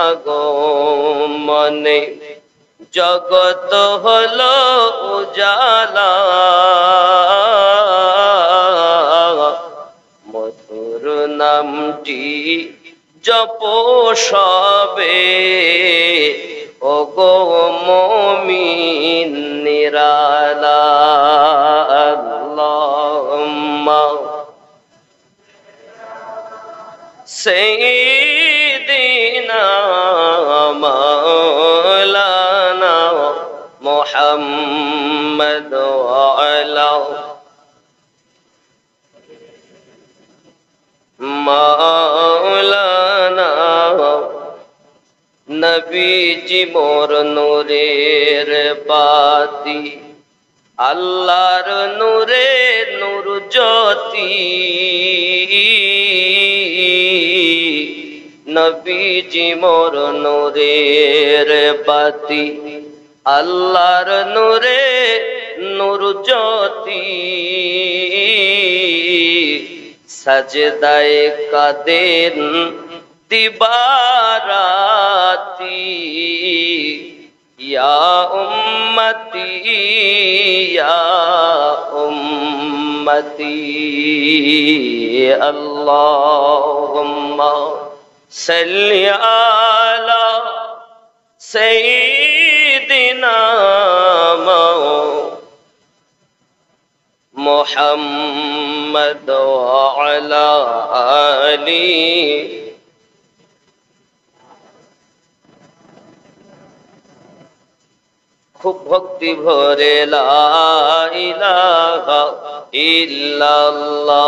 আগমনে জগত হলো উজালা, মধুর নামটি জপ সবে ওগো মুমিন নিরালা। আল্লাহুম্মা সাইয়্যিদিনা মাওলানা মুহাম্মদ ওয়া আলা মাওলানা নবীজি মোর নূরের বাতি, আল্লাহর নূরে নূর জ্যোতি, নবীজি মোর নূরের বাতি, আল্লাহর নূরে নূর জ্যোতি, সাজদায়ে কাদেন দিবারাতি, ইয়া উম্মতি ইয়া উম্মতি। আল্লাহুম্মা সাল্লি আলা সাইয়্যিদিনা মুহাম্মদ ওয়া আলা আলি। খুব ভক্তি ভরে লা ইলাহা ইল্লাল্লাহ,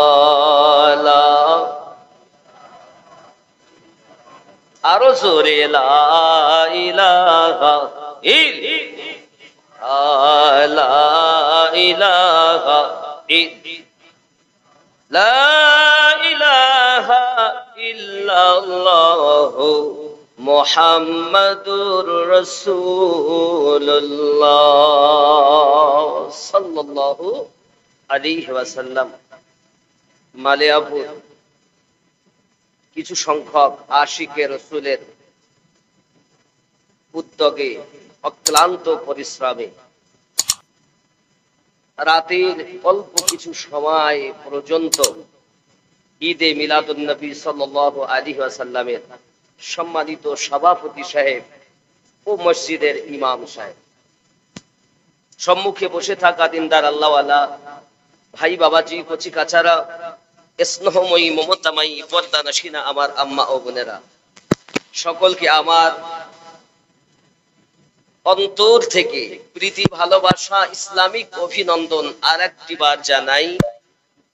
আরো জোরে লা ইলাহা ইল্লাল্লাহ মুহাম্মাদুর রাসূলুল্লাহ সাল্লাল্লাহু আলাইহি ওয়াসাল্লাম। মালিয়াপুর কিছু সংখ্যক আশিকে রসুলের উদ্যোগে অক্লান্ত পরিশ্রমে রাতের অল্প কিছু সময় পর্যন্ত ঈদে মিলাদুন নবী সাল্লাল্লাহু আলাইহি ওয়াসাল্লামের সম্মানিত সভাপতি সাহেব ও মসজিদের ইমাম সাহেব, সম্মুখে বসে থাকা দিনদার আল্লাহওয়ালা ভাই বাবাজি, কচি কাচারা, স্নেহময়ী মমতাময়ী পর্দা নশিনা আমার আম্মা ও বোনেরা, সকলকে আমার অন্তর থেকে প্রীতি, ভালোবাসা, ইসলামিক অভিনন্দন আর একটি বার জানাই।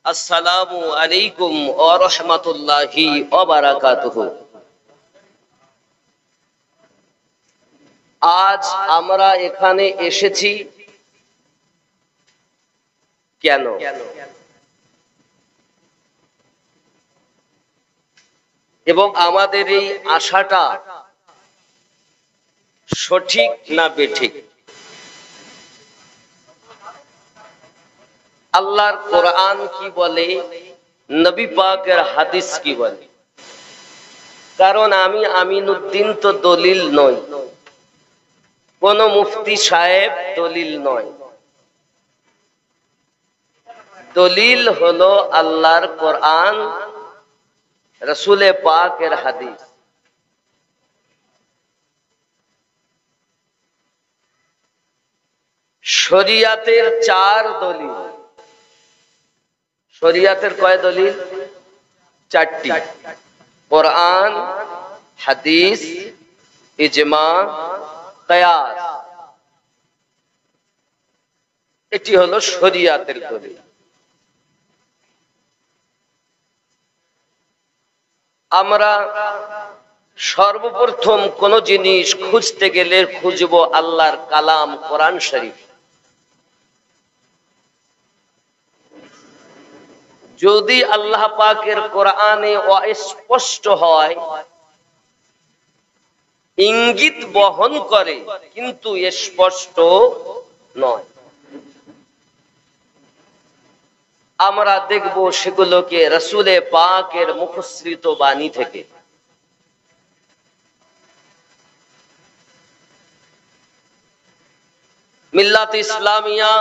আসসালামু আলাইকুম ওয়া রাহমাতুল্লাহি ওয়া বারাকাতুহু। আজ আমরা এখানে এসেছি কেন? এবং আমাদের এই আশাটা সঠিক না বেঠিক? আল্লাহর কোরআন কি বলে, নবী পাকের হাদিস কি বলে? কারণ আমি আমিনুদ্দিন তো দলিল নই, কোন মুফতি সাহেব দলিল নয়। দলিল হলো আল্লাহর কোরআন, রাসূলে পাকের হাদিস। শরিয়াতের 4 দলিল। শরিয়াতের কয় দলিল? 4টি। কোরআন, হাদিস, ইজমা, কিয়াস। এটি হলো শরিয়াতের দলিল। আমরা সর্বপ্রথম কোন জিনিস খুঁজতে গেলে খুঁজবো আল্লাহর কালাম কোরআন শরীফ। যদি আল্লাহ পাকের কোরআনে অস্পষ্ট হয়, ইঙ্গিত বহন করে কিন্তু স্পষ্ট নয়, আমরা দেখব সেগুলোকে রাসূলে পাকের মুখসৃত বাণী থেকে। মিল্লাত ইসলামিয়া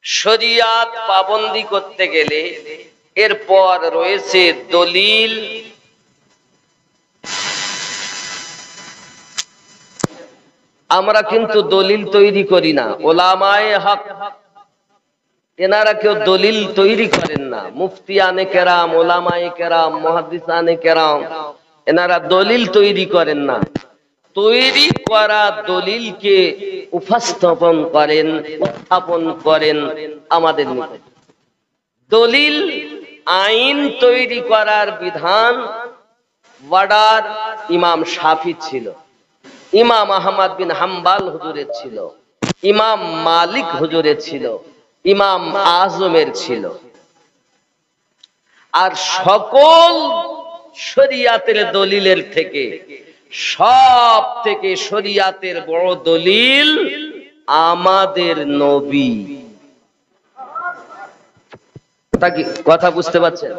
শরিয়াত পাবন্দি করতে গেলে এরপর রয়েছে দলিল। আমরা কিন্তু দলিল তৈরি করি না, ওলামায়ে হক এনারা কেউ দলিল তৈরি করেন না। মুফতিয়ানে কেরাম, ওলামায়ে কেরাম, মুহাদ্দিসানে কেরাম এনারা দলিল তৈরি করেন না। তৈরি করা দলিলকে উপস্থাপন করেন আমাদের নিকট। দলিল আইন তৈরি করার বিধান ওয়াডার ইমাম শাফি ছিল, ইমাম আহমদ বিন হাম্বাল হুজুরের ছিল, ইমাম মালিক হুজুরের ছিল, ইমাম আজমের ছিল। আর সকল শরিয়াতের দলিলের থেকে সব থেকে শরিয়াতের বড় দলিল আমাদের নবী। কথা বুঝতে পারছেন?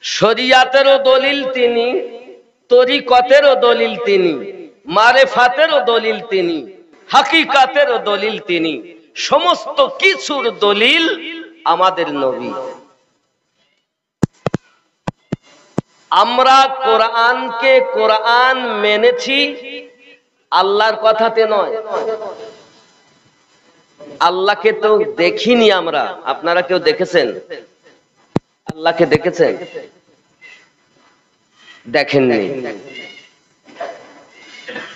শরিয়াতেরও দলিল তিনি, তরিকতেরও দলিল তিনি, মারেফাতেরও দলিল তিনি, হাকিকাতেরও দলিল তিনি, সমস্ত কিছুর দলিল আমাদের নবী। আমরা কোরআনকে কোরআন মেনেছি আল্লাহর কথাতে নয়। আল্লাহকে তো দেখিনি আমরা, আপনারা কেউ দেখেছেন? আল্লাহকে দেখেছেন? দেখেননি।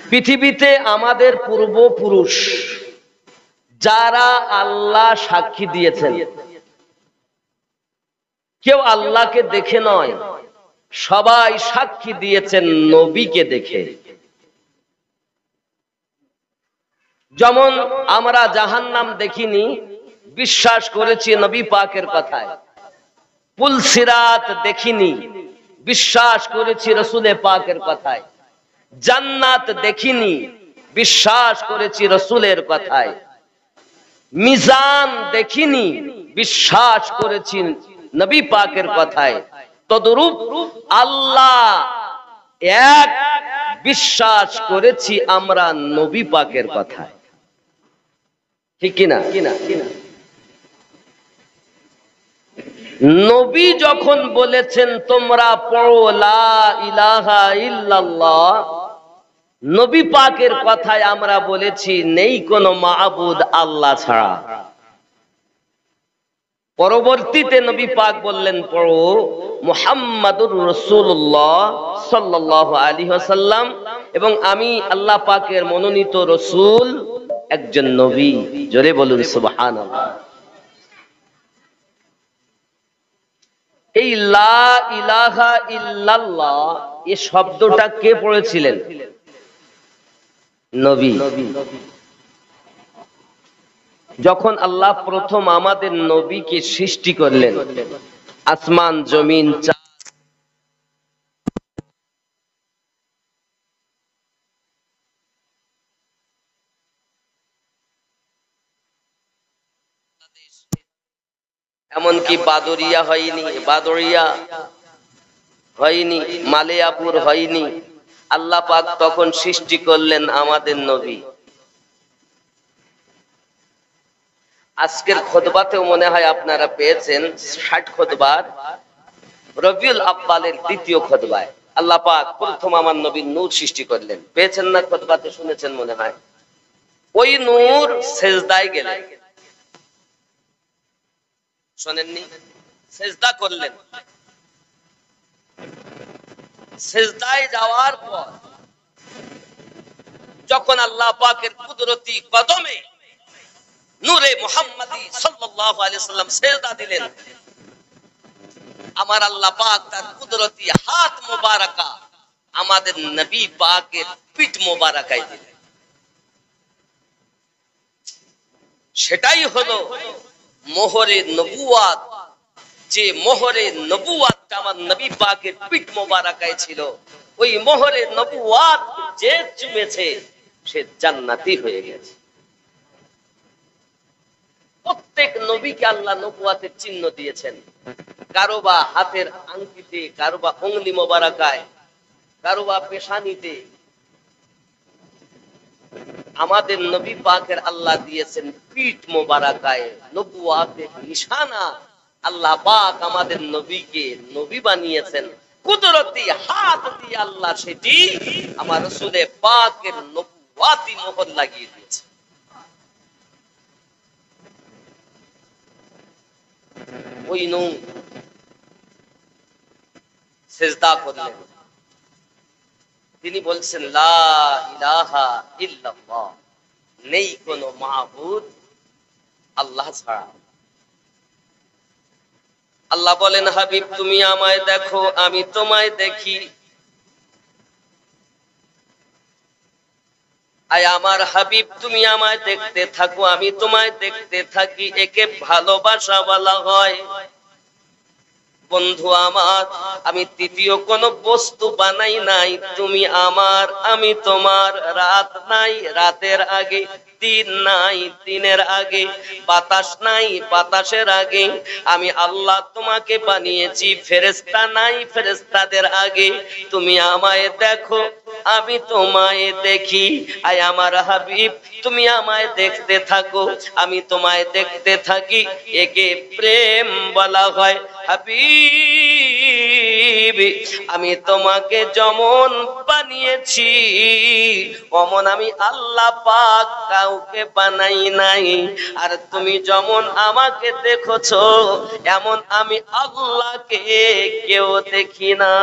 পৃথিবীতে আমাদের পূর্বপুরুষ যারা আল্লাহ সাক্ষী দিয়েছেন, কেউ আল্লাহকে দেখে নয়, সবাই সাক্ষী দিয়েছেন নবীকে দেখে। যেমন আমরা জাহান্নাম দেখিনি, বিশ্বাস করেছি নবী পাকের কথায়। পুলসিরাত দেখিনি, বিশ্বাস করেছি রাসূলে পাকের কথায়। জান্নাত দেখিনি, বিশ্বাস করেছি রাসূলের কথায়। মিজান দেখিনি, বিশ্বাস করেছি নবী পাকের কথায়। তদরূপ আল্লাহ এক, বিশ্বাস করেছি আমরা নবী পাকের কথায়। ঠিক কিনা? নবী যখন বলেছেন তোমরা পড়ো লা ইলাহা ইল্লাল্লাহ, নবী পাকের কথায় আমরা বলেছি নেই কোনো মাবুদ আল্লাহ ছাড়া। পরবর্তীতে নবী পাক বললেন পড়ো মুহাম্মাদুর রাসূলুল্লাহ সাল্লাল্লাহু আলাইহি ওয়াসাল্লাম, এবং আমি আল্লাহ পাকের মনোনীত রাসূল, একজন নবী। জোরে বলুন সুবহানাল্লাহ। এই লা ইলাহা ইল্লাল্লাহ এই শব্দটা কে পড়েছিলেন? নবী। যখন আল্লাহ প্রথম আমাদের নবীকে সৃষ্টি করলেন, আসমান জমিন এমনকি বাদরিয়া হয়নি, মালেয়াপুর হয়নি, আল্লাহ পাক তখন সৃষ্টি করলেন আমাদের নবী। আজকের খুতবাতেও মনে হয় আপনারা পেয়েছেন 60 খুতবার রবিউল আব্বালের দ্বিতীয় খুতবায় আল্লাহ পাক প্রথম আমার নবীর নূর সৃষ্টি করলেন। পেয়েছেন না? খুতবাতে শুনেছেন মনে হয়। ওই নূর সেজদায় গেলেন, শোনেননি? সেজদা করলেন। সেজদায় যাওয়ার পর যখন আল্লাহ পাকের কুদরতি কদমে নূরে মুহাম্মাদি সাল্লাল্লাহু আলাইহি ওয়াসাল্লাম সেজদা দিলেন, আমার আল্লাহ পাক তার কুদরতি হাত মোবারকা আমাদের নবী পাকের পিঠ মোবারকায় দিলেন। সেটাই হলো মোহরে নবুয়াত। যে মোহরে নবুয়াতটা আমার নবী পাকের পিঠ মোবারকায় ছিল, ওই মোহরে নবুয়াত যে চুমেছে সে জান্নাতি হয়ে গেছে। প্রত্যেক নবীকে আল্লাহ নবুয়াতের চিহ্ন দিয়েছেন, কারোবা হাতের আংটিতে, কারোবা অঙ্গুলি মোবারকায়, কারোবা পেশানিতে, আমাদের নবী পাকের আল্লাহ দিয়েছেন পিঠ মোবারকায় নবুয়াতের নিশানা। আল্লাহ পাক আমাদের নবীকে নবী বানিয়েছেন কুদরতি হাত দিয়ে। আল্লাহ সেটি আমার রাসূলে পাকের নবুয়াতি মোহর লাগিয়ে দিয়েছে। ওই নূর সিজদা করলেন, তিনি বলছেন লা ইলাহা ইল্লাল্লাহ, নেই কোনো মাবুদ আল্লাহ ছাড়া। আল্লাহ বলেন হাবিব তুমি আমায় দেখো আমি তোমায় দেখি। আয় আমার হাবিব তুমি আমায় দেখতে থাকো আমি তোমায় দেখতে থাকি, একে ভালোবাসা বলা হয়। বন্ধু আমার, আমি তৃতীয় কোন বস্তু বানাই নাই, তুমি আমার আমি তোমার। রাত নাই রাতের আগে, দিন নাই দিনের আগে, বাতাস নাই বাতাসের আগে, আমি আল্লাহ তোমাকে বানিয়েছি। ফেরেশতা নাই ফেরেশতাদের আগে, তুমি আমায় দেখো আমি তোমায় দেখি। আয় আমার হাবিব তুমি আমায় দেখতে থাকো আমি তোমায় দেখতে থাকি, একে প্রেম বলা হয়। হাবিব আমি তোমাকে যেমন বানিয়েছি অমন আমি আল্লাহ পাক কাউকে বানাই নাই। আর তুমি যেমন আমাকে দেখছো এমন আমি আল্লাহকে কেউ দেখি না।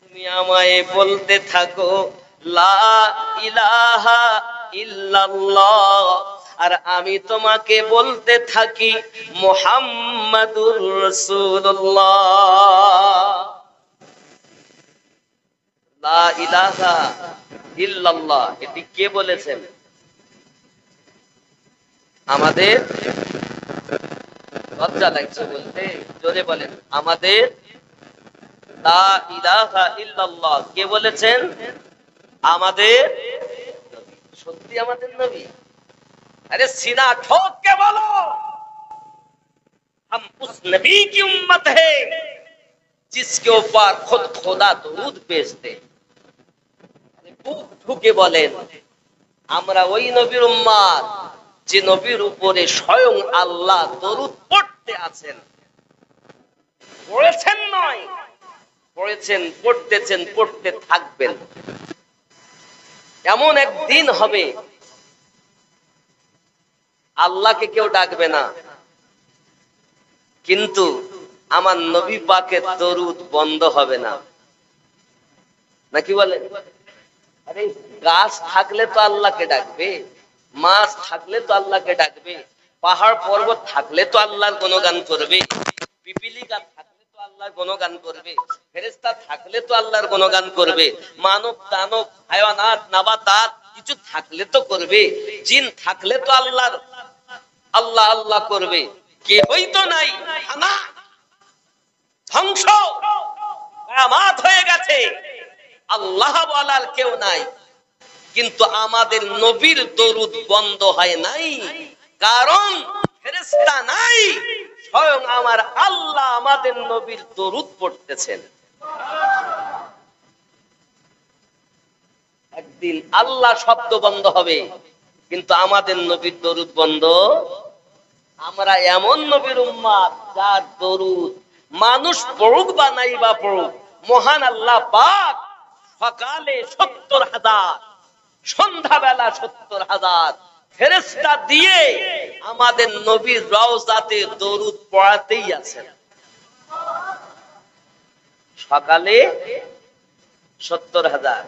তুমি আমায় বলতে থাকো লা ইলাহা ইল্লাল্লাহ, আর আমি তোমাকে বলতে থাকি মুহাম্মাদুর রাসূলুল্লাহ। লা ইলাহা ইল্লাল্লাহ এটি কে বলেছেন? আমাদের লজ্জা লাগছে বলতে, জোরে বলেন আমাদের লা ইলাহা ইল্লাল্লাহ কে বলেছেন? আমাদের সত্যি আমাদের নবী। अरे सीना ठोक के बोलो हम उस नबी की उम्मत है जिसके ऊपर खुद खुदा दरूद भेजते। বুক ঠুকে বলেন আমরা ওই নবীর উম্মত যে নবীর উপরে স্বয়ং আল্লাহ দরুদ পড়তে আছেন। পড়েছেন নয়, পড়েছেন, পড়তেছেন, পড়তে থাকবেন। এমন একদিন হবে আল্লাহকে কেউ ডাকবে না, কিন্তু আমার নবী পাকের দরুদ বন্ধ হবে না, নাকি বলে? আরে গাছ থাকলে তো আল্লাহকে ডাকবে, মাছ থাকলে তো আল্লাহকে ডাকবে, পাহাড় পর্বত থাকলে তো আল্লাহর গুণগান করবে, পিপিলিকা থাকলে তো আল্লাহর গুণগান করবে, ফেরেশতা থাকলে তো আল্লাহর গুণগান করবে, মানব দানব হায়ানাত নাবাতাত কিছু থাকলে তো করবে, জিন থাকলে তো আল্লাহর আল্লাহ আল্লাহ করবে। কেউই তো নাই, ধ্বংস কিয়ামত হয়ে গেছে, আল্লাহ বলার কেউ নাই। কিন্তু আমাদের নবীর দরুদ বন্ধ হয় নাই, কারণ ফেরেশতা নাই, স্বয়ং আমার আল্লাহ আমাদের নবীর দরুদ পড়তেছেন। একদিন আল্লাহ শব্দ বন্ধ হবে, কিন্তু আমাদের নবীর দরুদ বন্ধ। আমরা এমন নবীর উম্মত যার দরুদ মানুষ পড়ুক বা নাই বা পড়ুক, মহান আল্লাহ পাক সকালে ৭০,০০০, সন্ধ্যাবেলা ৭০,০০০ ফেরেশতা দিয়ে আমাদের নবীর রওজাতে দরুদ পড়াতেই আছেন। সকালে ৭০,০০০,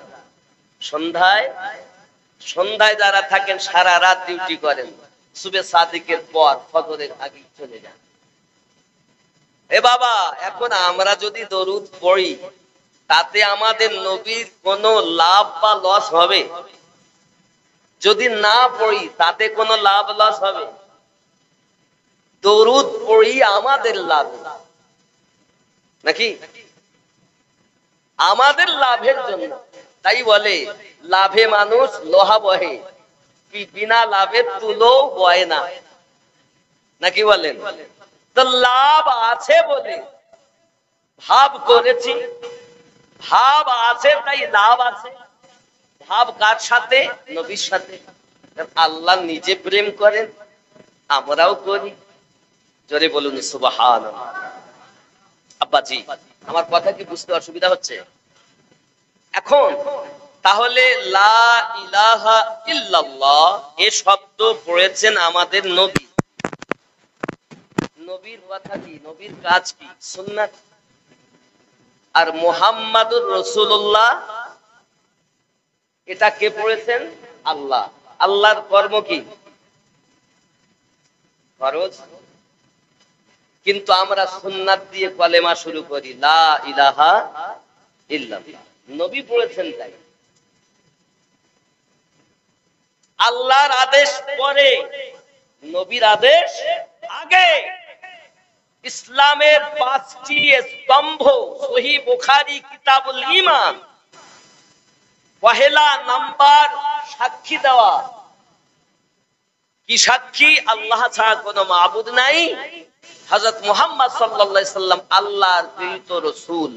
সন্ধ্যায় যারা থাকেন সারা রাত ডিউটি করেন, সুবে সাদিকের পর ফজরের আগে চলে যান। এ বাবা, এখন আমরা যদি দরুদ পড়ি তাতে আমাদের নবীর কোনো লাভ বা লস হবে? যদি না পড়ি তাতে কোনো লাভ লস হবে? দরুদ পড়ি আমাদের লাভ, নাকি আমাদের লাভের জন্য। তাই বলে লাভে মানুষ লোহা বহে, কি বিনা লাভে তুলো বয় না, নাকি বলেন? তো লাভ আছে বলে ভাব করেছি, ভাব আছে তাই লাভ আছে, ভাব কার সাথে? নবীর সাথে। আল্লাহ নিজে প্রেম করেন, আমরাও করি। জোরে বলুন সুবহানাল্লাহ। আব্বাজি, আমার কথা কি বুঝতে অসুবিধা হচ্ছে? এখন তাহলে লা ইলাহা ইল্লাল্লাহ এ শব্দ পড়েছেন আমাদের নবী। নবীর কথা কি? নবীর কাজ কি? সুন্নাত। আর মুহাম্মাদুর রাসূলুল্লাহ এটা কে পড়েছেন? আল্লাহ। আল্লাহর কর্ম কি? ফরজ। কিন্তু আমরা সুন্নাত দিয়ে কলেমা শুরু করি, লা ইলাহা ইল্লাল্লাহ। নবী পড়েছেন তাই। আল্লাহর আদেশ পরে, নবীর আদেশ আগে। ইসলামের 5টি স্তম্ভ, সহিহ বুখারী কিতাবুল ঈমান। পহেলা নাম্বার সাক্ষী দেওয়া। কি সাক্ষী? আল্লাহ ছাড়া কোনো মাবুদ নাই, হযরত মুহাম্মদ সাল্লাল্লাহু আলাইহি সাল্লাম আল্লাহর প্রেরিত রাসূল।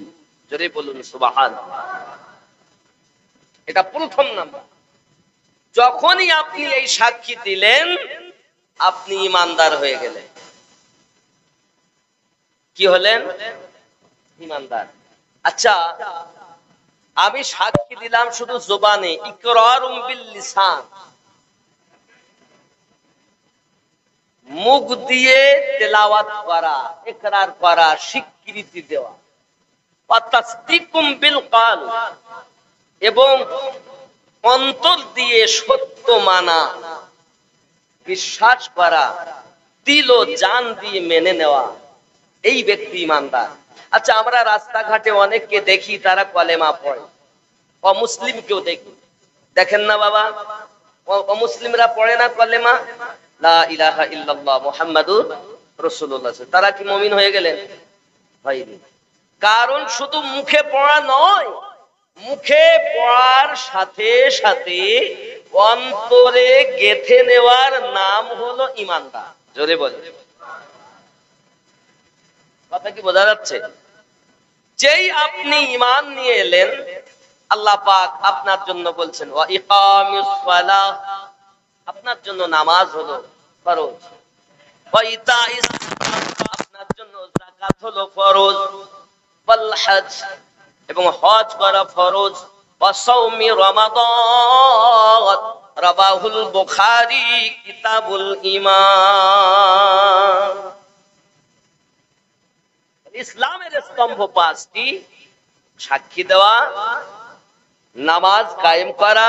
জোরে বলুন সুবহানাল্লাহ। এটা প্রথম নাম্বার। যখনই আপনি এই সাক্ষী দিলেন, আপনি ঈমানদার হয়ে গেলেন। কি হলেন? ঈমানদার। আচ্ছা, আমি সাক্ষী দিলাম শুধু জবানে, ইকরারুম বিল লিসান, মুখ দিয়ে তেলাওয়াত করা, ইকরার করা, স্বীকৃতি দেওয়া। ওয়া তাসদীকুম বিল কাল, এবং অন্তর দিয়ে সত্য মানা, বিশ্বাস করা, দিল ও জান দিয়ে মেনে নেওয়া, এই ব্যক্তি ঈমানদার। আচ্ছা, আমরা রাস্তাঘাটে অনেককে দেখি তারা কলেমা পড়ে, অমুসলিমকেও দেখি, দেখেন না বাবা? অমুসলিমরা পড়ে না কলেমা, লা ইলাহা ইল্লাল্লাহ মুহাম্মাদুর রাসূলুল্লাহ। তারা কি মুমিন হয়ে গেলেন? হয়নি। কারণ শুধু মুখে পড়া নয়, মুখে পড়ার সাথে সাথে অন্তরে গেঁথে নেওয়ার নাম হলো ঈমানদার। জোরে বলে, কথা কি বোঝা যাচ্ছে? যেই আপনি ঈমান নিয়ে এলেন, আল্লাহ পাক আপনার জন্য বলছেন ওয়া ইকামিস সালাহ, আপনার জন্য নামাজ হলো ফরজ। ওয়া ইতাইস, আপনার জন্য যাকাত হলো ফরজ। ওয়াল হজ, এবং হজ করা ফরজ। ওয়া সাওমি রমাদান, রাবাহুল বুখারী কিতাবুল ঈমান। ইসলামের স্তম্ভ 5টি: সাক্ষী দেওয়া, নামাজ কায়েম করা,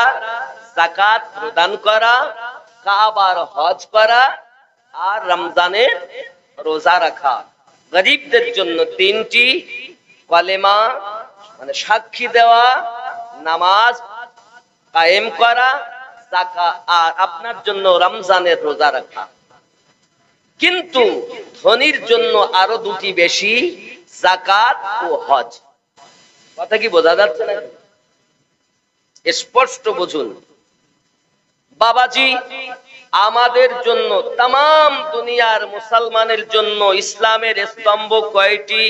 যাকাত প্রদান করা, কাবার হজ করা, আর রমজানের রোজা রাখা। গরিবদের জন্য 3টি: কলেমা মানে সাক্ষী দেওয়া, নামাজ কায়েম করা, যাকাত, আর আপনার জন্য রমজানের রোজা রাখা। কিন্তু ধনীর জন্য আরো 2টি বেশি, যাকাত ও হজ। কথা কি বোঝা যাচ্ছে না? স্পষ্ট বুঝুন বাবাজি। আমাদের জন্য, তামাম দুনিয়ার মুসলমানের জন্য ইসলামের স্তম্ভ কয়টি?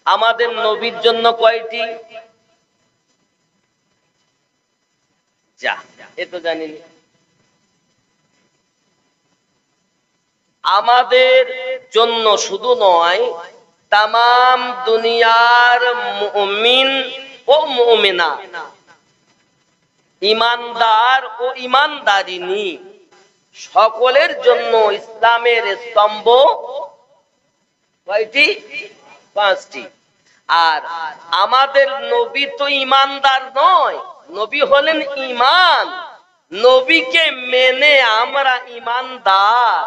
আমাদের নবীর জন্য কয়টি? যা, এ তো জানিনি। আমাদের জন্য শুধু নয়, তামাম দুনিয়ার মুমিন ও মুমিনা, ঈমানদার ও ঈমানদারিনী সকলের জন্য ইসলামের স্তম্ভ কয়টি? 5টি। আর আমাদের নবী তো ঈমানদার নয়, নবী হলেন ঈমান। নবীকে মেনে আমরা ঈমানদার।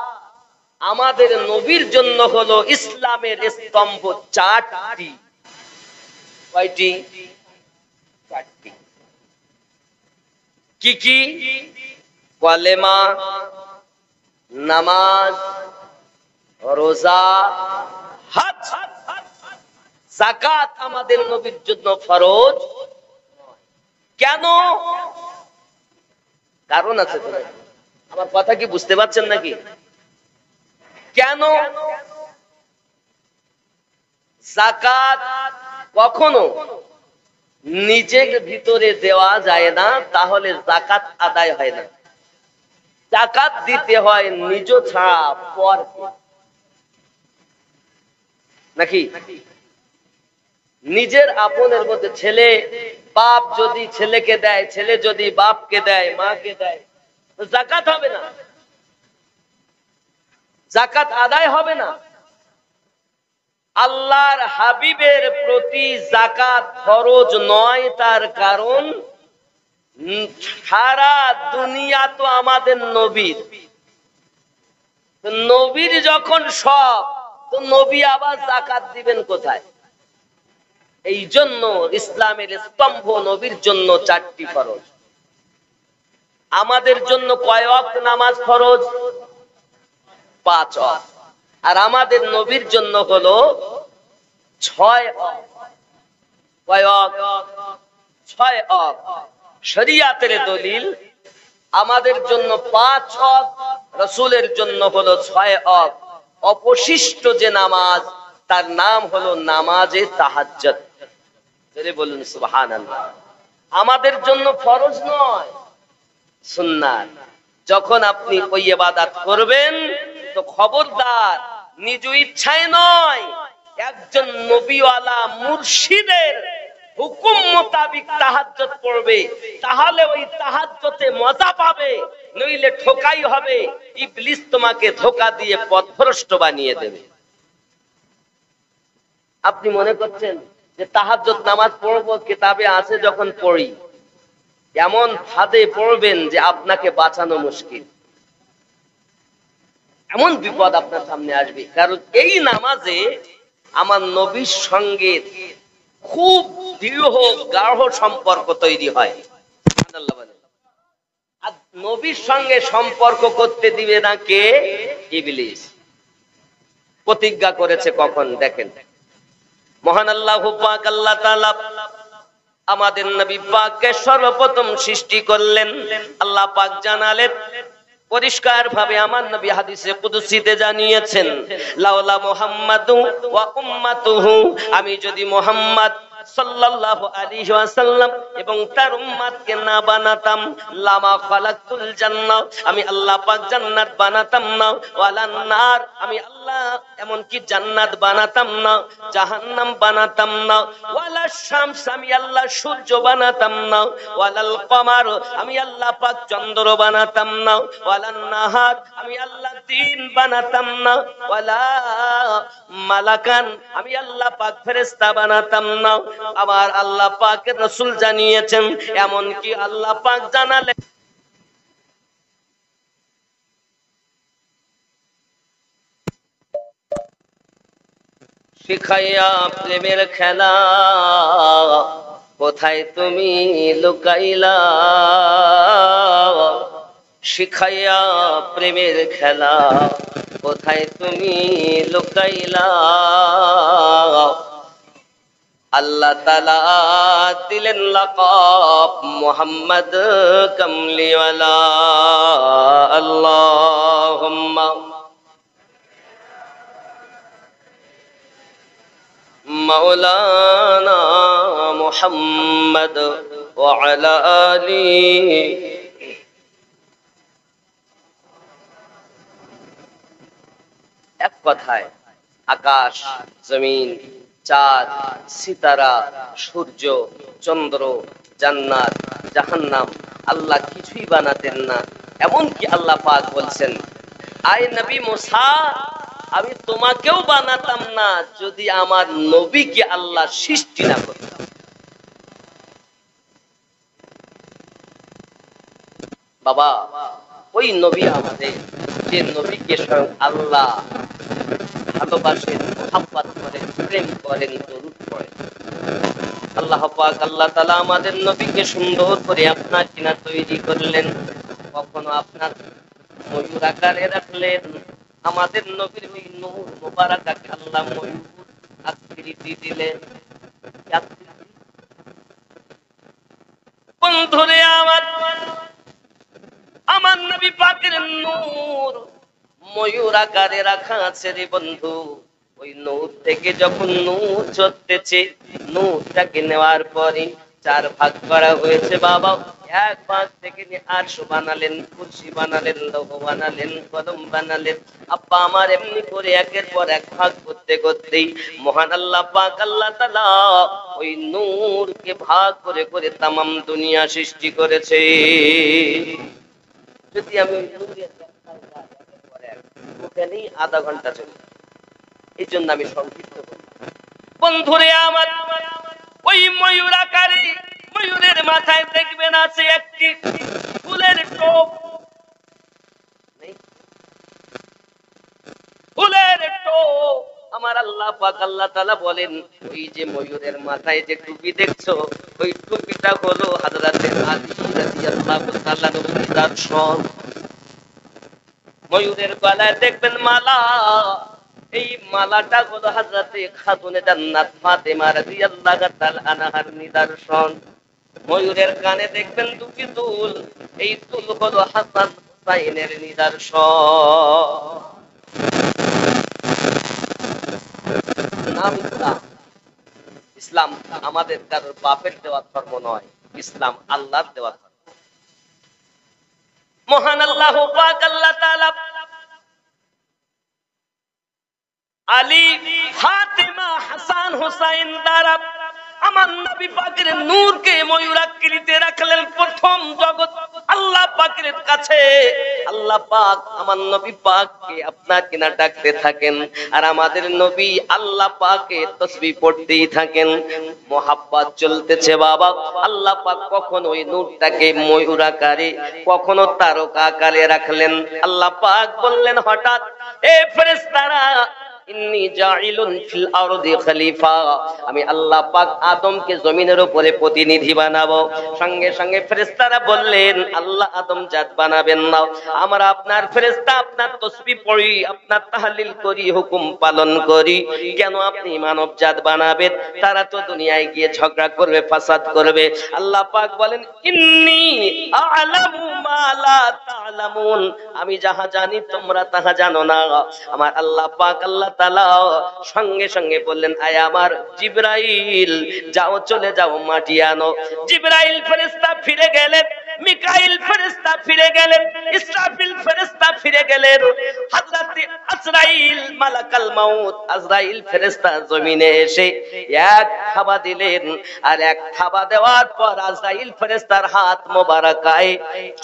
আমাদের নবীর জন্য হলো ইসলামের স্তম্ভ 4টি। কয়টি? 4টি। কি কি? কলেমা, নামাজ, রোজা, হজ, যাকাত আমাদের নবীর জন্য ফরজ। কেন? কারণ আছে তো। আমার কথা কি বুঝতে পারছেন নাকি? কেন? যাকাত কখনো নিজের ভিতরে দেওয়া যায় না, তাহলে যাকাত আদায় হয় না। যাকাত দিতে হয় নিজ ছাড়া পরকে, নাকি? নিজের আপনের মধ্যে ছেলে বাপ যদি ছেলেকে দেয়, ছেলে যদি বাপকে দেয়, মাকে দেয়, তো যাকাত হবে না, যাকাত আদায় হবে না। আল্লাহর হাবিবের প্রতি যাকাত ফরজ নয়, তার কারণ সারা দুনিয়া তো আমাদের নবীর। নবীর যখন সব, তো নবী আবার যাকাত দিবেন কোথায়? এই জন্য ইসলামের স্তম্ভ নবীর জন্য 4টি ফরজ। আমাদের জন্য কয় ওয়াক্ত নামাজ ফরজ? 5 ওয়াক্ত। আর আমাদের নবীর জন্য হলো 6 ওয়াক্ত। কয় ওয়াক্ত? 6 ওয়াক্ত। শরীয়তের দলিল আমাদের জন্য 5 ওয়াক্ত, রাসূলের জন্য হলো 6 ওয়াক্ত। অবশিষ্ট যে নামাজ, তার নাম হলো নামাজে তাহাজ্জুদ। বলুন সুবহানাল্লাহ। আমাদের জন্য ফরজ নয়, সুন্নাত। যখন আপনি ওই ইবাদত করবেন, তো খবরদার নিজ ইচ্ছায় নয়, একজন নবীওয়ালা মুর্শিদের হুকুম মোতাবেক তাহাজ্জুদ পড়বে, তাহলে ওই তাহাজ্জুদে মজা পাবে, নইলে ঠকাই হবে। ইবলিস তোমাকে ধোঁকা দিয়ে পথভ্রষ্ট বানিয়ে দেবে। আপনি মনে করছেন যে তাহাজ্জুদ নামাজ পড়বো, কিতাবে আছে যখন পড়ি, এমন ফাঁদে পড়বেন যে আপনাকে বাঁচানো মুশকিল। এমন বিপদ আপনার সামনে আসবে। কারণ এই নামাজে আমার নবীর সঙ্গে খুব দৃঢ় গাঢ় সম্পর্ক তৈরি হয়। আর নবীর সঙ্গে সম্পর্ক করতে দিবে না কে? ইবলিস। প্রতিজ্ঞা করেছে কখন? দেখেন, মহান আল্লাহ পাক আল্লাহ তাআলা আমাদের নবী পাককে সর্বপ্রথম সৃষ্টি করলেন। আল্লাহ পাক জানালেন পরিষ্কার ভাবে, আমার নবী হাদিসে কুদসিতে জানিয়েছেন, লাউলা মুহাম্মাদু ওয়া উম্মাতুহু, আমি যদি মুহাম্মদ সাল্লাল্লাহু আলাইহি ওয়াসাল্লাম এবং তার উম্মতকে না বানাতাম, লামা খালাকতুল জান্নাহ, আমি আল্লাহ পাক জান্নাত বানাতাম না, ওয়ালান নার, আমি আল্লাহ এমন কি জান্নাত বানাতাম না, জাহান্নাম বানাতাম না, ওয়ালা শামস, আমি আল্লাহ সূর্য বানাতাম না, ওয়ালাল কমার, আমি আল্লাহ পাক চন্দ্র বানাতাম না, ওয়ালান নাহার, আমি আল্লাহ দিন বানাতাম না, ওয়ালা মালাকান, আমি আল্লাহ পাক ফেরেশতা বানাতাম না। আমার আল্লাহ পাকের রাসূল জানিয়েছেন, এমন কি আল্লাহ পাক জানালেন, শিখাইয়া প্রেমের খেলা কোথায় তুমি লুকাইলা, শিখাইয়া প্রেমের খেলা কোথায় তুমি লুকাইলা। আল্লাহ তাআলা দিলেন লাকাব মুহাম্মদ কামলিওয়ালা। আল্লাহুম্মা মাওলানা মুহাম্মদ ওয়া আলা আলিহি। এক কথায় আকাশ, জমিন, চাঁদ, সিতারা, সূর্য, চন্দ্র, জান্নাত, জাহান্নাম আল্লাহ কিছুই বানাতেন না। এমনকি আল্লাহ পাক বলছেন, আয় নবী মুসা, আমি তোমাকেও বানাতাম না যদি আমার নবীকে আল্লাহ সৃষ্টি না করতাম। বাবা, ওই নবী আমাদের, যে নবীকে স্বয়ং আল্লাহ ভালোবাসেন, মুহাব্বত করেন, প্রেম করেন, দরুদ পড়েন। আল্লাহ পাক আল্লাহ তাআলা আমাদের নবীকে সুন্দর করে আপনার কিনা তৈরি করলেন। কখনো আপনার ময়ূর আকারে রাখলেন। আমাদের নবীর ওই নূর মুবারাকাকে আল্লাহ ময়ূর আকৃতি দিলেন। বন্ধুরে আমার নবী পাকের নূর ময়ূর আকারে রাখা আছে রে বন্ধু। ওই নূর থেকে যখন নূর ঝরতেছে, নূরটাকে নেওয়ার পরে চার ভাগ করা হয়েছে বাবা। এক ভাগ থেকে নিয়ে আরশ বানালেন, কুরসি বানালেন, লৌহ বানালেন, কলম বানালেন। আব্বা আমার এমনি করে একের পর এক ভাগ করতে করতেই মহান আল্লাহ পাক আল্লাহ তাআলা ওই নূরকে ভাগ করে করে তামাম দুনিয়া সৃষ্টি করেছে। যদি আমি ওখানেই আধা ঘন্টা চলি, এই জন্য আমি সংক্ষিপ্ত করি। বন্ধুরে আমার, ওই ময়ূর আকারে ময়ূরের মাথায় দেখবেন আছে একটি ফুলের টোপ, ফুলের টোপ। আমার আল্লাহ পাক আল্লাহ তাআলা বলেন, ওই যে ময়ূরের মাথায় যে টুপি দেখছো, ওই টুপিটা হলো হযরতে আলী রাদিয়াল্লাহু তাআলা নিদর্শন। ময়ূরের গলায় দেখবেন মালা, এই মালাটা হলো হযরতে খাতুনে জান্নাত ফাতেমা রাদিয়াল্লাহু তাআলা আনহার নিদর্শন। ময়ূরের কানে দেখবেন দুটি দুল, এই দুল হলো হাসান হুসাইনের নিদর্শন। নাম ইসলাম। ইসলাম আমাদের কারোর বাপের দেওয়া ধর্ম নয়, ইসলাম আল্লাহর দেওয়া ধর্ম। মহান আল্লাহ পাক আল্লাহ তাআলা আলী, ফাতেমা, হাসান, হুসাইন দ্বারা আমার নবী পাকের নূরকে ময়ূরাকৃতিতে রাখলেন। প্রথম জগৎ আল্লাহ পাকের কাছে আল্লাহ পাক আমার নবী পাককে আপনার কিনা ডাকতে থাকেন, আর আমাদের নবী আল্লাহ পাকে তাসবিহ পড়তেই থাকেন। মোহাব্বত চলতেছে বাবা। আল্লাহ পাক কখন ওই নূরটাকে ময়ূর আকারে, কখনো তারকা আকারে রাখলেন। আল্লাহ পাক বললেন হঠাৎ, এ ফেরেশতারা, ইন্নী জাইলুন ফিল আরদি খলিফা, আমি আল্লাহ পাক আদমকে জমিনের উপরে প্রতিনিধি বানাবো। সঙ্গে সঙ্গে ফেরেশতারা বললেন, আল্লাহ আদম জাত বানাবেন না, আমরা আপনার ফেরেশতা, আপনার তাসবিহ পড়ি, আপনার তাহলিল করি, হুকুম পালন করি, কেন আপনি মানব জাত বানাবেন? তারা তো দুনিয়ায় গিয়ে ঝগড়া করবে, ফাসাদ করবে। আল্লাহ পাক বলেন, ইন্নী আ'লামু মা লা তা'লামুন, আমি যাহা জানি তোমরা তাহা জানো না। আমার আল্লাহ পাক আল্লাহ তাআলা সঙ্গে সঙ্গে বললেন, আয় আমার জিবরাইল, যাও চলে যাও মাটি আনো। জিবরাইল ফেরেশতা ফিরে গেলেন, মিকাইল ফেরেশতা ফিরে গেলেন, ইসরাফিল ফেরেশতা ফিরে গেলেন। হযরত আজরাইল মালাকাল মাউত, আজরাইল ফেরেশতা জমিনে এসে এক থাবা দিলেন, আর এক থাবা দেওয়ার পর আজরাইল ফেরেশতার হাত মোবারকায়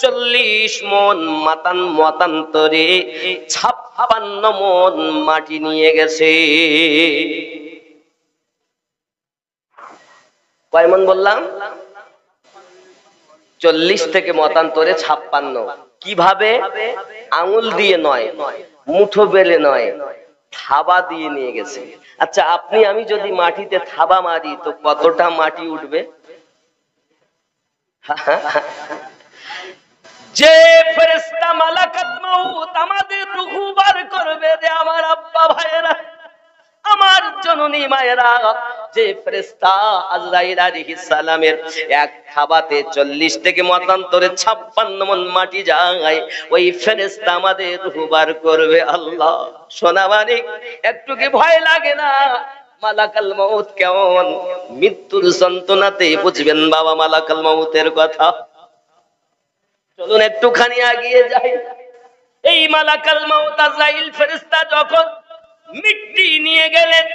40 মণ মতান্তরে 56 মণ মাটি নিয়ে গেছে। কয় মণ বললাম? 40 থেকে মতান্তরে 56। কিভাবে? আঙুল দিয়ে নয়, মুঠো বেলে নয়, থাবা দিয়ে নিয়ে গেছে। আচ্ছা, আপনি আমি যদি মাটিতে থাবা মারি তো কতটা মাটি উঠবে? যে ফেরেশতা মালাকাত মাউত আমাদের রূহ বার করবে, রে আমার আব্বা ভাইয়েরা, আমার জননী মায়েরা, যে ফেরেশতা আজরাইল আলাইহিস সালামের এক থাবাতে 40 থেকে মতান্তরে 56 মণ মাটি যায়, ওই ফেরেশতা আমাদের রূহ বার করবে। আল্লাহ, সোনা মানিক, একটু কি ভয় লাগে না? মালাকাল মাউত কেমন? মৃত্যুর যন্ত্রণাতে বুঝবেন বাবা মালাকাল মাউতের কথা। চলুন একটুখানি এগিয়ে যাই। এই মালাকাল মাউত আজরাইল ফেরেশতা যখন মিট্টি নিয়ে গেলেন,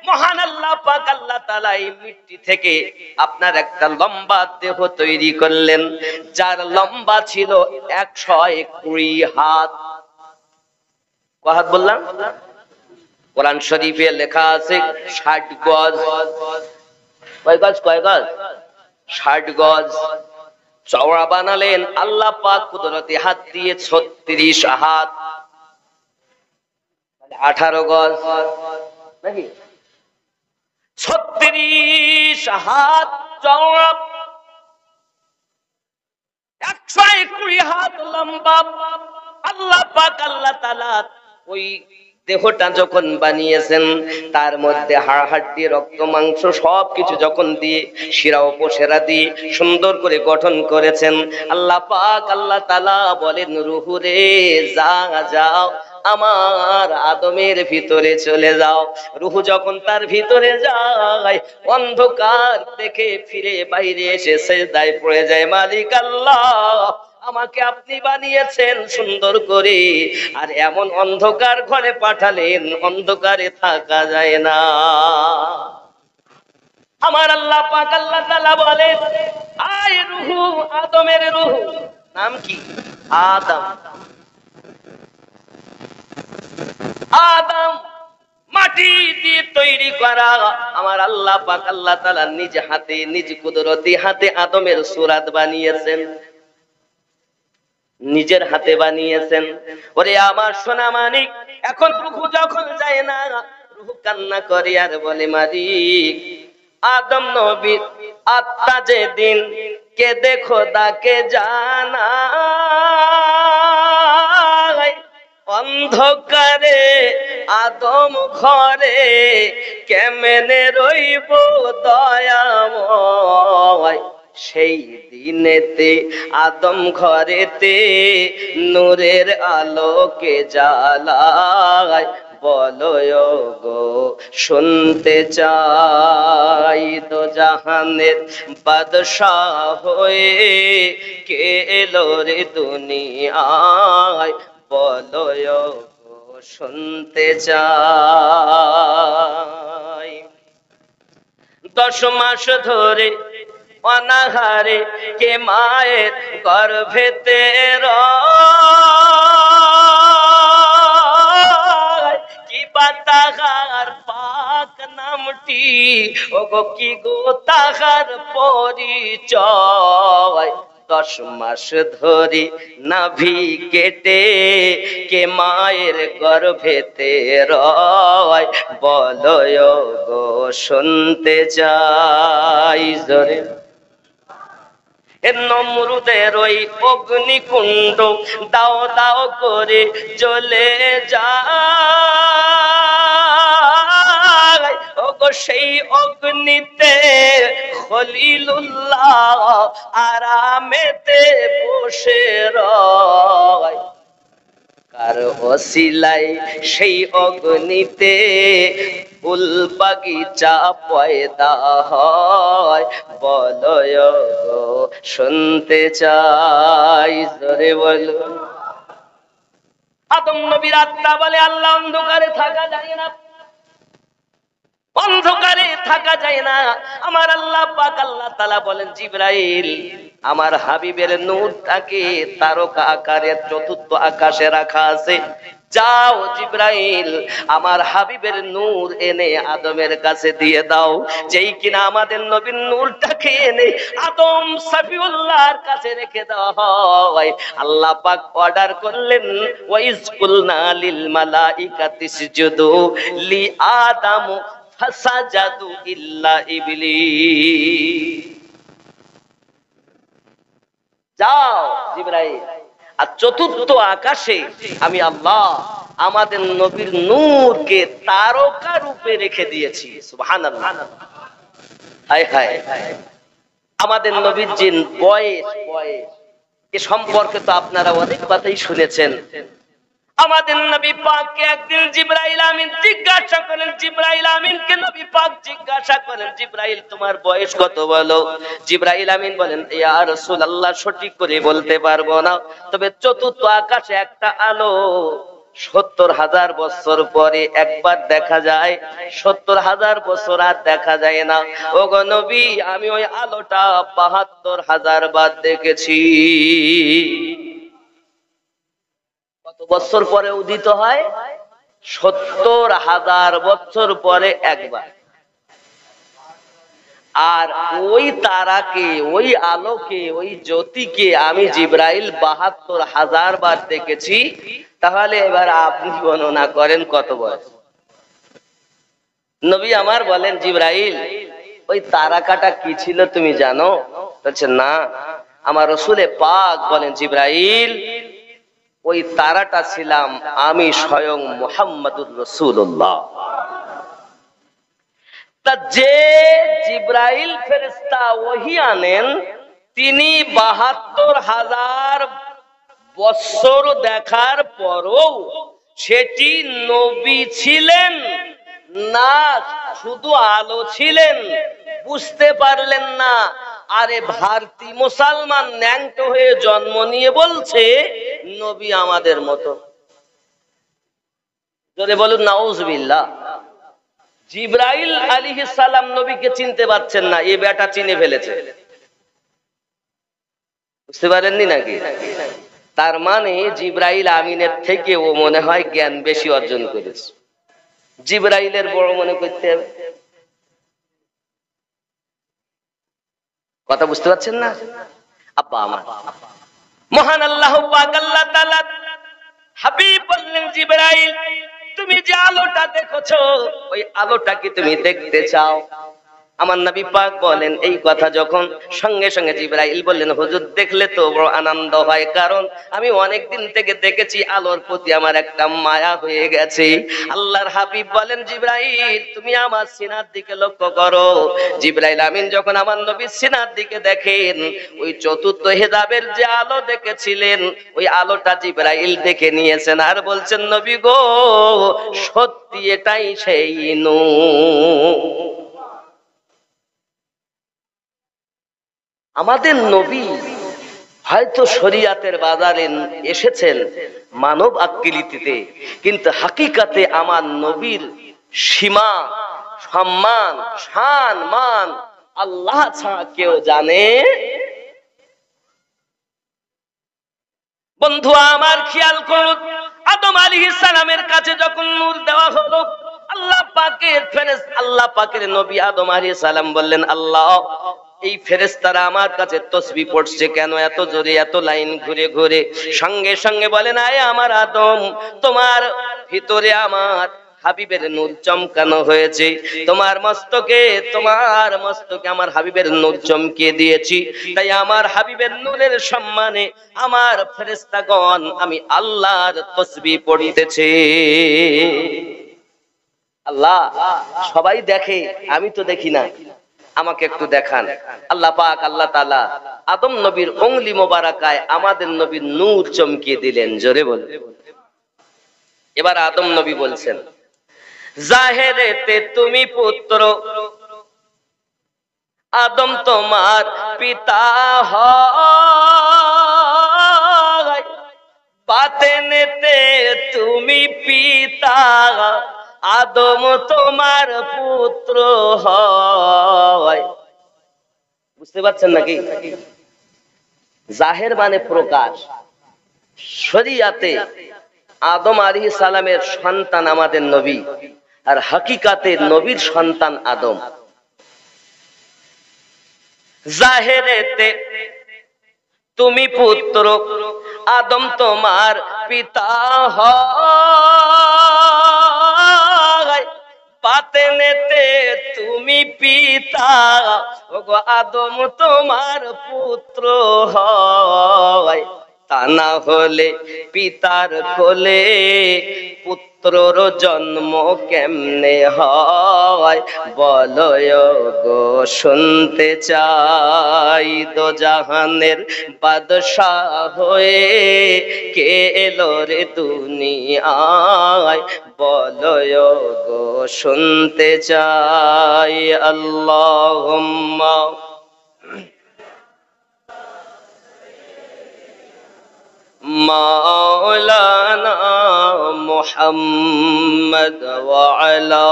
মহান আল্লাহ পাক আল্লাহ তাআলা এই মিট্টি থেকে আপনার একটা লম্বা দেহ তৈরি করলেন, যার লম্বা ছিল 120 হাত। কয় হাত বললাম? কোরআন শরীফে লেখা আছে 60 গজ। কয় গজ? কয় গজ? 60 গজ। চওড়া বানালেন আল্লাহ পাক কুদরতি হাত দিয়ে 36 হাত, 18 গজ নাকি? 36 হাত চওড়া, 120 হাত লম্বা। আল্লাহ পাক আল্লাহ তাআলা ওই দেহটা যখন বানিয়েছেন, তার মধ্যে হাড় হাড্ডি রক্ত মাংস সবকিছু যখন দিয়ে শিরা উপশিরা দিয়ে সুন্দর করে গঠন করেছেন, আল্লাহ পাক আল্লাহ তাআলা বলেন, রূহ রে যা যাও, আমার আদমের ভিতরে চলে যাও। রূহ যখন তার ভিতরে যায়, অন্ধকার দেখে ফিরে বাইরে এসে সিজদায় পড়ে যায়, মালিক আল্লাহ, আমাকে আপনি বানিয়েছেন সুন্দর করে, আর এমন অন্ধকার ঘরে পাঠালেন, অন্ধকারে থাকা যায় না। আমার আল্লাহ পাক আল্লাহ তাআলা বলেন, আয় রূহ, আদমের রূহ, নাম কি? আদম। আদম মাটি দিয়ে তৈরি করা। আমার আল্লাহ পাক আল্লাহ তাআলা নিজ হাতে, নিজ কুদরতি হাতে আদমের সূরাত বানিয়েছেন, নিজের হাতে বানিয়েছেন। ওরে আমার সোনা মানিক, এখন রূহ যখন যায় না, রূহ কান্না করে আর বলে, মালিক, আদম নবীর আত্মা যেদিন কেঁদে খোদাকে জানায়, অন্ধকারে আদম ঘরে কেমনে রইব দয়াময়, সেই দিনেতে আদম ঘরেতে নূরের আলোকে জ্বালায়, বলো গো শুনতে চাই, তো জাহানের বাদশাহ হয়ে কে এলো রে দুনিয়ায়, বলো গো শুনতে চাই। 10 মাস ধরে অনাহারে কে মায়ের গর্ভেতে রয়, কি বাতাহার পাক নামটি, ওগো কি গো তাহার পরিচয়। 10 মাস ধরে নাভি কেটে কে মায়ের গর্ভেতে রয়, বলো গো শুনতে চাই। জোরে নমরুদের ওই অগ্নিকুণ্ড দাও দাও করে জ্বলে যায়, ওগো সেই অগ্নিতে খলিলুল্লাহ আরামেতে বসে রয়, কার ওসিলায় সেই অগ্নিতে ফুল বাগিচা পয়দা হয়, বলো গো শুনতে চাই। জোরে বলো। আদম নবীর আত্মা বলে, আল্লাহ, অন্ধকারে থাকা যায় না, অন্ধকারে থাকা যায় না। আমার আল্লাহ পাক আল্লাহ তাআলা বলেন, জিবরাইল, আমার হাবিবের নূরটাকে তারকা আকারে 4th আকাশে রাখা আছে, যাও জিবরাইল, আমার হাবিবের নূর এনে আদমের কাছে দিয়ে দাও। যেই কিনা আমাদের নবীর নূরটাকে এনে আদম সফিউল্লাহর কাছে রেখে দেওয়া হয়, আল্লাহ পাক অর্ডার করলেন, ওয়াইজ কুলনা লিল মালাইকাতি ইসজুদু লি আদম ফাসাজাদু ইল্লা ইবলিস। যাও জিবরাইল, আর 4th আকাশে আমি আল্লাহ আমাদের নবীর নূরকে তারকা রূপে রেখে দিয়েছি। সুবহানাল্লাহ। হায় হায়, আমাদের নবীর যে বয়স এ সম্পর্কে তো আপনারা অনেক কথাই শুনেছেন। আমাদের নবী পাককে একদিন জিবরাইল আমিন জিজ্ঞাসা করেন, জিবরাইল আমিনকে নবী পাক জিজ্ঞাসা করেন, জিবরাইল তোমার বয়স কত বলো? জিবরাইল আমিন বলেন, ইয়া রাসূলুল্লাহ, সঠিক করে বলতে পারবো না, তবে 4th আকাশে একটা আলো 70,000 বছর পরে একবার দেখা যায়, 70,000 বছর আর দেখা যায় না। ওগো নবী, আমি ওই আলোটা 72,000 বার দেখেছি। কত বছর পরে উদিত হয়? 70,000 বছর পরে একবার। আর ওই তারাকে, ওই আলোকে, ওই জ্যোতিকে আমি জিবরাইল 72,000 বার দেখেছি। তাহলে এবার আপনি গণনা করেন কত বয়স। নবী আমার বলেন, জিবরাইল, ওই তারাকাটা কি ছিল তুমি জানো? বলছে না। আমার রাসূলে পাক বলেন, জিবরাইল, ওই তারাটা ছিলাম আমি স্বয়ং মুহাম্মদুর রাসূলুল্লাহ। তা যে জিবরাইল ফেরেশতা ওহী আনেন, তিনি 72,000 বছর দেখার পরও সেটি নবী ছিলেন না শুধু আলো ছিলেন? বুঝতে পারলেন না। আরে ভারতীয় মুসলমান ন্যাংটো হয়ে জন্ম নিয়ে বলছে নবী আমাদের মতো। জোরে বলুন নাউজুবিল্লাহ। জিবরাইল আলাইহিস সালাম নবীকে চিনতে পারছেন না, এই বেটা চিনে ফেলেছে। বুঝতে পারেননি নাকি? তার মানে জিবরাইল আমিনের থেকে ও মনে হয় জ্ঞান বেশি অর্জন করেছে। জিবরাইলের বড় মনে করতে হবে। কথা বুঝতে পারছেন না? আব্বা আমার মহান আল্লাহ পাক আল্লাহ তাআলা হাবিব বললেন, জিবরাইল তুমি যে আলোটা দেখছো ওই আলোটা কি তুমি দেখতে চাও? আমার নবী পাক বলেন এই কথা যখন, সঙ্গে সঙ্গে জিবরাইল বললেন, হুজুর দেখলে তো বড় আনন্দ হয়, কারণ আমি অনেক দিন থেকে দেখেছি আলোর প্রতি আমার একটা মায়া হয়ে গেছে। আল্লাহর হাবিব বলেন, জিবরাইল তুমি আমার সিনার দিকে লক্ষ্য করো। জিবরাইল আমিন যখন আমার নবীর সিনার দিকে দেখেন, ওই চতুর্থ হেজাবের যে আলো দেখেছিলেন ওই আলোটা জিবরাইল দেখে নিয়েছেন, আর বলছেন, নবী গো সত্যি এটাই সেই নূর। আমাদের নবী হয়তো শরিয়াতের বাজারে এসেছেন মানব আকৃতিতে, কিন্তু হাকিকাতে আমার নবীর সীমা, সম্মান, শান, মান আল্লাহ ছাড়া কেউ জানে। বন্ধু আমার খেয়াল করুন, আদম আলাইহিস সালামের কাছে যখন নূর দেওয়া হলো, আল্লাহ পাকের ফেরেশতা, আল্লাহ পাকের নবী আদম আলাইহিস সালাম বললেন, আল্লাহ এই ফেরেশতারা আমার কাছে তাসবিহ পড়ছে কেন এত জোরে, এত লাইন ঘুরে ঘুরে? সঙ্গে সঙ্গে বলেন, আয় আমার আদম, তোমার ভিতরে আমার হাবিবের নূর চমকানো হয়েছে, তোমার মস্তকে আমার হাবিবের নূর চমকিয়ে দিয়েছি, তাই আমার হাবিবের নূরের সম্মানে আমার ফেরেশতাগণ আমি আল্লাহর তাসবিহ পড়িতেছে। আল্লাহ সবাই দেখে, আমি তো দেখি না, আমাকে একটু দেখান। আল্লাহ পাক আল্লাহ তাআলা আদম নবীর উংলি মোবারকায় আমাদের নবীর নূর চমকিয়ে দিলেন। জোরে বল। এবার আদম নবী বলছেন, জাহেরেতে তুমি পুত্র, আদম তোমার পিতা হয়, বাতেনেতে তুমি পিতা, আদম তোমার পুত্র হয়। বুঝতে পারছেন নাকি? জাহের মানে প্রকাশ, শরিয়াতে আদম আলাইহিস সালামের সন্তান আমাদের নবী, আর হাকিকাতে নবীর সন্তান আদম। জাহেরেতে তুমি পুত্র, আদম তোমার পিতা হয়, বাতেনেতে তুমি পিতা, ওগো আদম তোমার পুত্র হয়। তা না হলে পিতার কোলে পুত্রর জন্ম কেমনে হয়? বলো গো শুনতে চাই, দোজাহানের বাদশাহ হয়ে কে এলো রে দুনিয়ায়? বলো গো শুনতে চাই। আল্লাহুম্মা মাওলানা মুহাম্মদ ওয়া আলা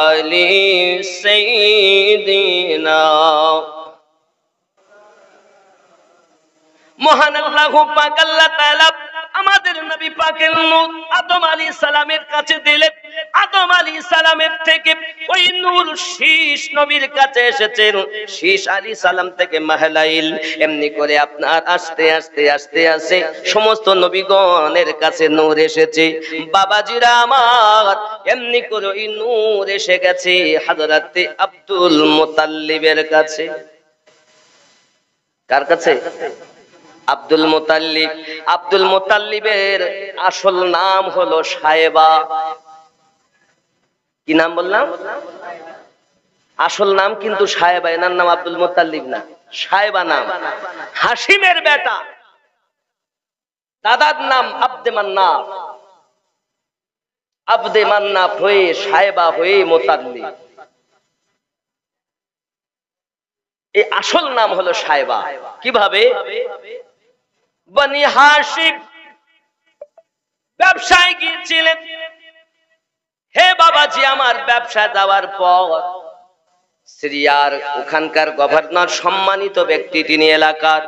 আলি সাইয়্যিদিনা। মহান আল্লাহ পাক আল্লাহ তাআলা আমাদের নবী পাকের নূর আদম আলাইহিস সালামের কাছে দিলেন। আদম আলাইহিস সালামের থেকে ওই নূর শীষ নবীর কাছে এসেছেন, শীষ আলাইহিস সালাম থেকে মাহলাইল, এমনি করে আপনার আস্তে আস্তে আস্তে আস্তে সমস্ত নবীগণের কাছে নূর এসেছে। বাবাজিরা আমার, এমনি করে ওই নূর এসে গেছে হযরতে আব্দুল মুতাল্লিবের কাছে। কার কাছে? আব্দুল মুতাল্লিব। আব্দুল মুতাল্লিবের আসল নাম হলো সায়েবা। কি নাম বললাম? আসল নাম কিন্তু সায়েবা, এনার নাম আব্দুল মুতাল্লিব না, সায়েবা নাম। হাসিমের বেটা, দাদার নাম আব্দে মান্নাফ। আবদে মান্নাফ হয়ে সাহেবা হয়ে মুতাল্লিব। এই আসল নাম হলো সাহেবা। কিভাবে? বনি হাশিম ব্যবসায় গিয়েছিলেন। হে বাবাজি আমার, ব্যবসা যাওয়ার পর সিরিয়ার ওখানকার গভর্নর, সম্মানিত ব্যক্তি তিনি এলাকার,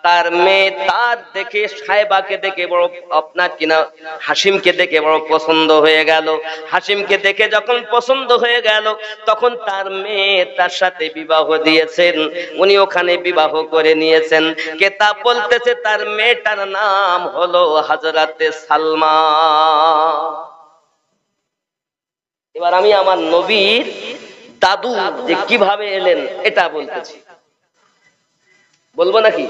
তার মেয়ে তার দেখে সাহেবাকে দেখে বড়, আপনার কিনা হাসিমকে দেখে বড় পছন্দ হয়ে গেল। হাসিমকে দেখে যখন পছন্দ হয়ে গেল তখন তার মেয়ে তার সাথে বিবাহ দিয়েছেন। উনি ওখানে বিবাহ করে নিয়েছেন। কেতাব বলতেছে তার মেয়েটার নাম হলো হযরতে সালমা। এবার আমি আমার নবীর দাদু যে কিভাবে এলেন এটা বলতেছি, বলবো নাকি?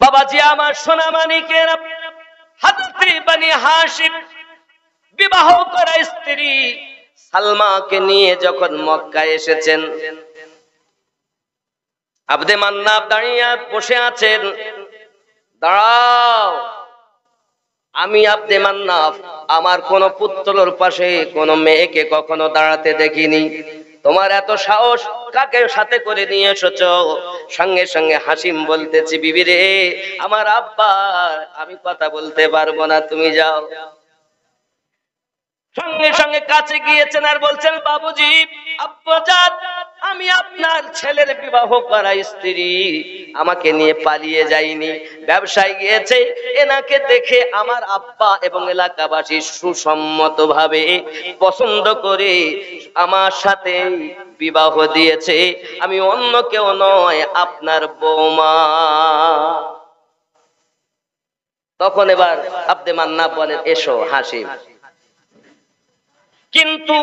বাবাজি আমার, সোনা মানিকেরা, হযরত বনি হাশিম বিবাহ করা স্ত্রী সালমাকে নিয়ে যখন মক্কায় এসেছেন, আবদে মান্নাফ দাঁড়িয়ে বসে আছেন। দাঁড়াও, আমি আবদে মান্নাফ আমার কোন পুত্রের পাশে কোন মেয়েকে কখনো দাঁড়াতে দেখিনি। তোমার এত সাহস, কাকে সাথে করে নিয়ে এসেছো? সঙ্গে সঙ্গে হাসিম বলতেছি, বিবি রে, আমার আব্বা, আমি কথা বলতে পারবো না, তুমি যাও। সঙ্গে সঙ্গে কাছে গিয়েছেন আর বলছেন, বাবুজি, আব্বাজান, আমি আপনার ছেলের বিবাহ করা স্ত্রী, আমাকে নিয়ে পালিয়ে যাইনি, ব্যবসায় গিয়েছে। এনাকে দেখে আমার আব্বা এবং এলাকাবাসী সুসম্মত ভাবে পছন্দ করে আমার সাথে বিবাহ দিয়েছে। আমি অন্য কেউ নয়, আপনার বৌমা। তখন এবার আবদে মান্নাফ বলেন, এসো হাসিম। কিন্তু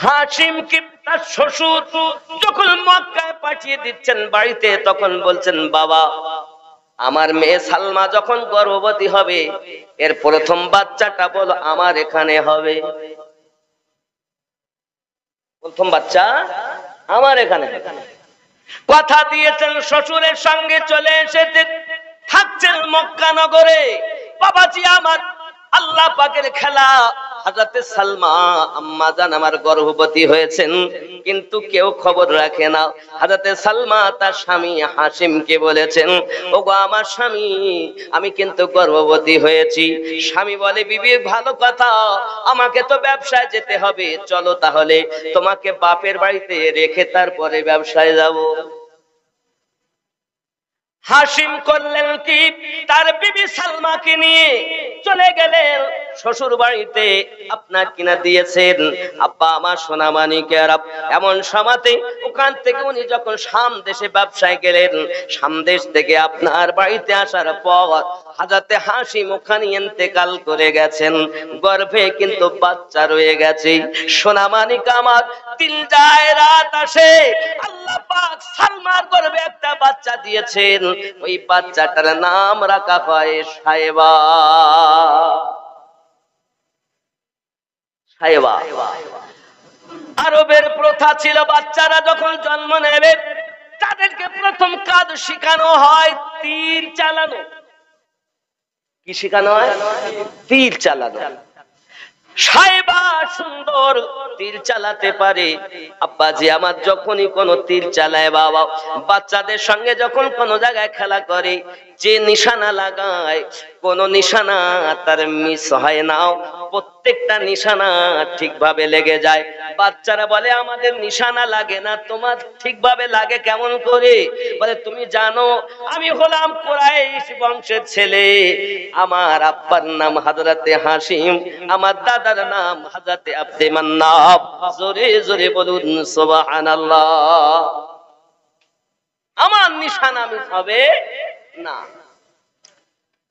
হাসিমকে তার শ্বশুর যখন মক্কায় পাঠিয়ে দিচ্ছেন বাড়িতে, তখন বলছেন, বাবা, আমার মেয়ে সালমা যখন গর্ভবতী হবে এর প্রথম বাচ্চাটা বলো আমার এখানে হবে। প্রথম বাচ্চা আমার এখানে। কথা দিয়েছেন, শ্বশুরের সঙ্গে চলে এসেছে, থাকছেন মক্কা নগরে। বাবাজি আমার, আল্লাহ পাকের খেলা, হযরতে সালমা আম্মা জান আমার গর্ভবতী হয়েছেন, কিন্তু কেউ খবর রাখে না। হযরতে সালমা তার স্বামী হাসিমকে বলেছেন, ওগো আমার স্বামী, আমি কিন্তু গর্ভবতী হয়েছি। স্বামী বলে, বিবি, ভালো কথা, আমাকে তো ব্যবসায় যেতে হবে, চলো তাহলে তোমাকে বাপের বাড়িতে রেখে তারপরে ব্যবসায় যাব। হাসিম করলেন কি, তার বিবি সালমাকে নিয়ে চলে গেলেন শ্বশুর বাড়িতে। আপনার কিনা দিয়েছেন আব্বা আমার সোনা মানিকেরা। এমন সময়তে ওখান থেকে উনি যখন শাম দেশে ব্যবসায় গেলেন, শাম দেশ থেকে আপনার বাড়িতে আসার পর হযরতে হাসিম ওখানে ইন্তেকাল করে গেছেন। গর্ভে কিন্তু বাচ্চা রয়ে গেছে। সোনা মানিক আমার, দিন যায় রাত আসে, আল্লাহ পাক সালমার গর্ভে একটা বাচ্চা দিয়েছেন। ওই বাচ্চাটার নাম রাখা হয় সাহেবা। সাহেবা। আরবের প্রথা ছিল, বাচ্চারা যখন জন্ম নেবে তাদেরকে প্রথম কাজ শেখানো হয় তীর চালানো। কি শেখানো হয়? তীর চালানো। সাহেবা সুন্দর তীর চালাতে পারে। আব্বাজি আমার যখনই কোন তীর চালায়, বাবা, বাচ্চাদের সঙ্গে যখন কোন জায়গায় খেলা করে, যে নিশানা লাগায় কোন নিশানা তার মিস হয় না, প্রত্যেকটা নিশানা ঠিকভাবে লেগে যায়। বাচ্চারা বলে, আমাদের নিশানা লাগে না, তোমার ঠিকভাবে লাগে কেমন করে? বলে, তুমি জানো আমি হলাম কুরাইশ বংশের ছেলে, আমার আব্বার নাম হযরতে হাসিম, আমার দাদার নাম হযরতে আবদে মান্নাফ। জোরে জোরে বলুন সুবহানাল্লাহ। আমার নিশানা মিস হবে না।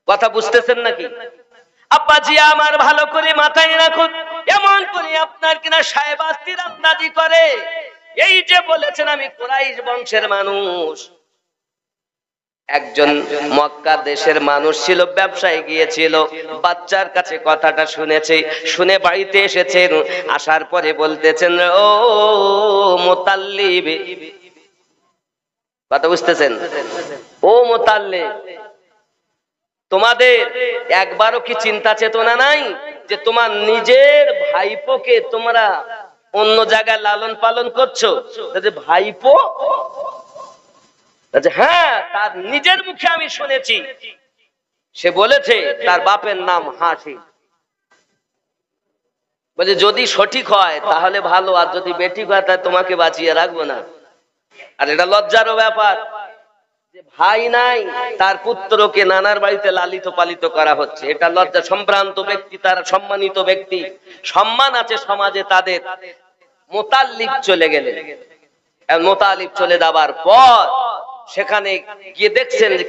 কথা বুঝতেছেন নাকি? আব্বাজি আমার, ভালো করে মাথায় রাখুন, এমন করে আপনার কিনা সাহেবা তীরন্দাজি করে। এই যে বলেছেন আমি কুরাইশ বংশের মানুষ, একজন মক্কা দেশের মানুষ ছিল, ব্যবসায় গিয়েছিল, বাচ্চার কাছে কথাটা শুনেছে, শুনে বাড়িতে এসেছেন। আসার পরে বলতেছেন, ও মুতাল্লিব, কথা বুঝতেছেন? ও মুতাল্লিব, তোমাদের একবারও কি চিন্তা চেতনা নাই? যে তোমার নিজের ভাইপোকে তোমরা অন্য জায়গায় লালন পালন করছো? ভাইপো? হ্যাঁ, তার নিজের মুখে আমি শুনেছি, সে বলেছে তার বাপের নাম হাসি। বলে যদি সঠিক হয় তাহলে ভালো, আর যদি বেঠিক হয় তাহলে তোমাকে বাঁচিয়ে রাখবো না। আর এটা লজ্জারও ব্যাপার যে ভাই নাই, তার পুত্রকে নানার বাড়িতে লালিত পালিত করা হচ্ছে। এটা লজ্জা। সম্ভ্রান্ত ব্যক্তি, তারা সম্মানিত ব্যক্তি, সম্মান আছে সমাজে তাদের। মোতাল্লিব চলে গেলেন, মোতালিব চলে যাবার পর সেখানে গিয়ে দেখছেন